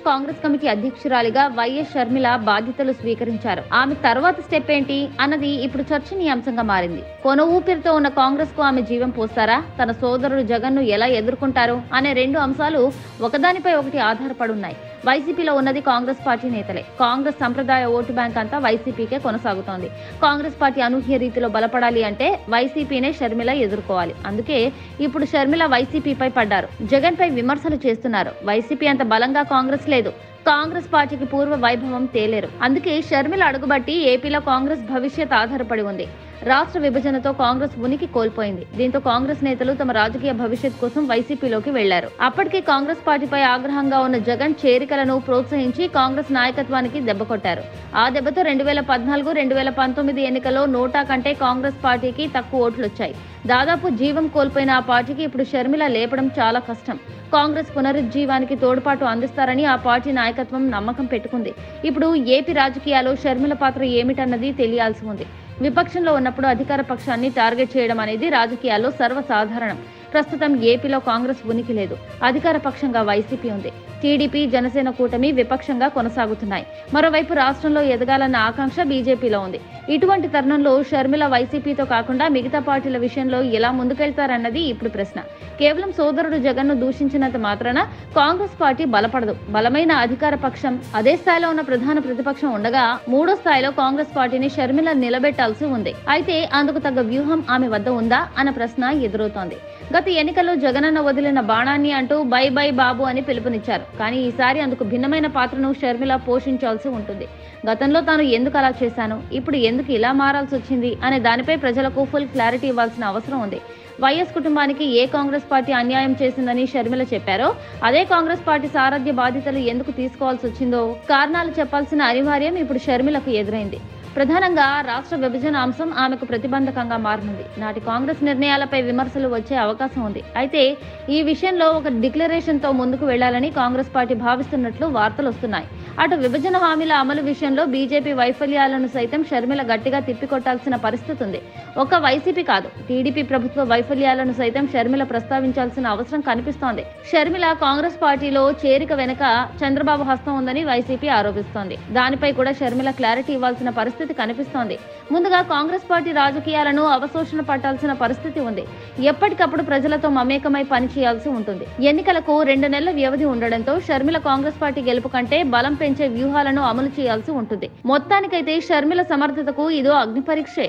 Congress committee అధ్యక్షురాలిగా YS Sharmila బాధ్యతలు స్వీకరించారు. ఆమె తర్వాత స్టెప్ ఏంటి అన్నది ఇప్పుడు చర్చనీయాంశంగా మారింది. కొన ఊపిరితో ఉన్న కాంగ్రెస్ కు ఆమె జీవం పోస్తారా, తన సోదరుడు జగన్ ను ఎలా ఎదుర్కొంటారు అనే రెండు అంశాలు ఒకదానిపై ఒకటి ఆధారపడున్నాయి. వైసీపీలో ఉన్నది కాంగ్రెస్ పార్టీ నేతలే. కాంగ్రెస్ సంప్రదాయ ఓటు బ్యాంక్ అంతా వైసీపీకే కొనసాగుతోంది. కాంగ్రెస్ పార్టీ అనూహ్య రీతిలో బలపడాలి అంటే వైసీపీనే షర్మిల ఎదుర్కోవాలి. అందుకే ఇప్పుడు షర్మిల వైసీపీపై పడ్డారు. జగన్ పై విమర్శలు చేస్తున్నారు. వైసీపీ అంత బలంగా కాంగ్రెస్ లేదు. కాంగ్రెస్ పార్టీకి పూర్వ వైభవం తేలేరు. అందుకే షర్మిల అడుగుబట్టి ఏపీలో కాంగ్రెస్ భవిష్యత్ ఆధారపడి ఉంది. రాష్ట్ర విభజనతో కాంగ్రెస్ ఉనికి కోల్పోయింది. దీంతో కాంగ్రెస్ నేతలు తమ రాజకీయ భవిష్యత్ కోసం వైసీపీలోకి వెళ్లారు. అప్పటికే కాంగ్రెస్ పార్టీపై ఆగ్రహంగా ఉన్న జగన్ చేరికలను ప్రోత్సహించి కాంగ్రెస్ నాయకత్వానికి దెబ్బకొట్టారు. ఆ దెబ్బతో 2014, 2019 ఎన్నికల్లో నోటా కంటే కాంగ్రెస్ పార్టీకి తక్కువ ఓట్లు వచ్చాయి. దాదాపు జీవం కోల్పోయిన ఆ పార్టీకి ఇప్పుడు షర్మిల లేపడం చాలా కష్టం. కాంగ్రెస్ పునరుజ్జీవానికి తోడ్పాటు అందిస్తారని ఆ పార్టీ నాయకత్వం నమ్మకం పెట్టుకుంది. ఇప్పుడు ఏపీ రాజకీయాల్లో షర్మిల పాత్ర ఏమిటన్నది తెలియాల్సి ఉంది. విపక్షంలో ఉన్నప్పుడు అధికార పక్షాన్ని టార్గెట్ చేయడం అనేది రాజకీయాల్లో సర్వసాధారణం. ప్రస్తుతం ఏపీలో కాంగ్రెస్ ఉనికి లేదు. అధికార పక్షంగా వైసీపీ ఉంది. టీడీపీ, జనసేన కూటమి విపక్షంగా కొనసాగుతున్నాయి. మరోవైపు రాష్ట్రంలో ఎదగాలన్న ఆకాంక్ష బీజేపీలో ఉంది. ఇటువంటి తరుణంలో షర్మిల వైసీపీతో కాకుండా మిగతా పార్టీల విషయంలో ఎలా ముందుకెళ్తారన్నది ఇప్పుడు ప్రశ్న. కేవలం సోదరుడు జగన్ ను దూషించినంత మాత్రాన కాంగ్రెస్ పార్టీ బలపడదు. బలమైన అధికార పక్షం, అదే స్థాయిలో ఉన్న ప్రధాన ప్రతిపక్షం ఉండగా మూడో స్థాయిలో కాంగ్రెస్ పార్టీని షర్మిల నిలబెట్టాల్సి ఉంది. అయితే అందుకు తగ్గ వ్యూహం ఆమె వద్ద ఉందా అన్న ప్రశ్న ఎదురవుతోంది. గత ఎన్నికల్లో జగనన్న వదిలిన బాణాన్ని అంటూ బై బై బాబు అని పిలుపునిచ్చారు. కానీ ఈసారి అందుకు భిన్నమైన పాత్రను షర్మిల పోషించాల్సి ఉంటుంది. గతంలో తాను ఎందుకు అలా చేశాను, ఇప్పుడు ఎందుకు ఇలా మారాల్సి వచ్చింది అనే దానిపై ప్రజలకు ఫుల్ క్లారిటీ ఇవ్వాల్సిన అవసరం ఉంది. వైఎస్ కుటుంబానికి ఏ కాంగ్రెస్ పార్టీ అన్యాయం చేసిందని షర్మిల చెప్పారో అదే కాంగ్రెస్ పార్టీ సారథ్య బాధ్యతలు ఎందుకు తీసుకోవాల్సి వచ్చిందో కారణాలు చెప్పాల్సిన అనివార్యం ఇప్పుడు షర్మిలకు ఎదురైంది. ప్రధానంగా రాష్ట్ర విభజన అంశం ఆమెకు ప్రతిబంధకంగా మారనుంది. నాటి కాంగ్రెస్ నిర్ణయాలపై విమర్శలు వచ్చే అవకాశం ఉంది. అయితే ఈ విషయంలో ఒక డిక్లరేషన్ తో ముందుకు వెళ్లాలని కాంగ్రెస్ పార్టీ భావిస్తున్నట్లు వార్తలు వస్తున్నాయి. అటు విభజన హామీల అమలు విషయంలో బీజేపీ వైఫల్యాలను సైతం షర్మిల గట్టిగా తిప్పికొట్టాల్సిన పరిస్థితి ఉంది. ఒక్క వైసీపీ కాదు, టీడీపీ ప్రభుత్వ వైఫల్యాలను సైతం షర్మిల ప్రస్తావించాల్సిన అవసరం కనిపిస్తోంది. షర్మిల కాంగ్రెస్ పార్టీలో చేరిక వెనుక చంద్రబాబు హస్తం ఉందని వైసీపీ ఆరోపిస్తోంది. దానిపై కూడా షర్మిల క్లారిటీ ఇవ్వాల్సిన పరిస్థితి కనిపిస్తోంది. ముందుగా కాంగ్రెస్ పార్టీ రాజకీయాలను అవశోషణ పట్టాల్సిన పరిస్థితి ఉంది. ఎప్పటికప్పుడు ప్రజలతో మమేకమై పనిచేయాల్సి ఉంటుంది. ఎన్నికలకు 2 నెలల వ్యవధి ఉండడంతో షర్మిల కాంగ్రెస్ పార్టీ గెలుపు కంటే బలం పెంచే వ్యూహాలను అమలు చేయాల్సి ఉంటుంది. మొత్తానికైతే షర్మిల సమర్థతకు ఇదో అగ్నిపరీక్షే.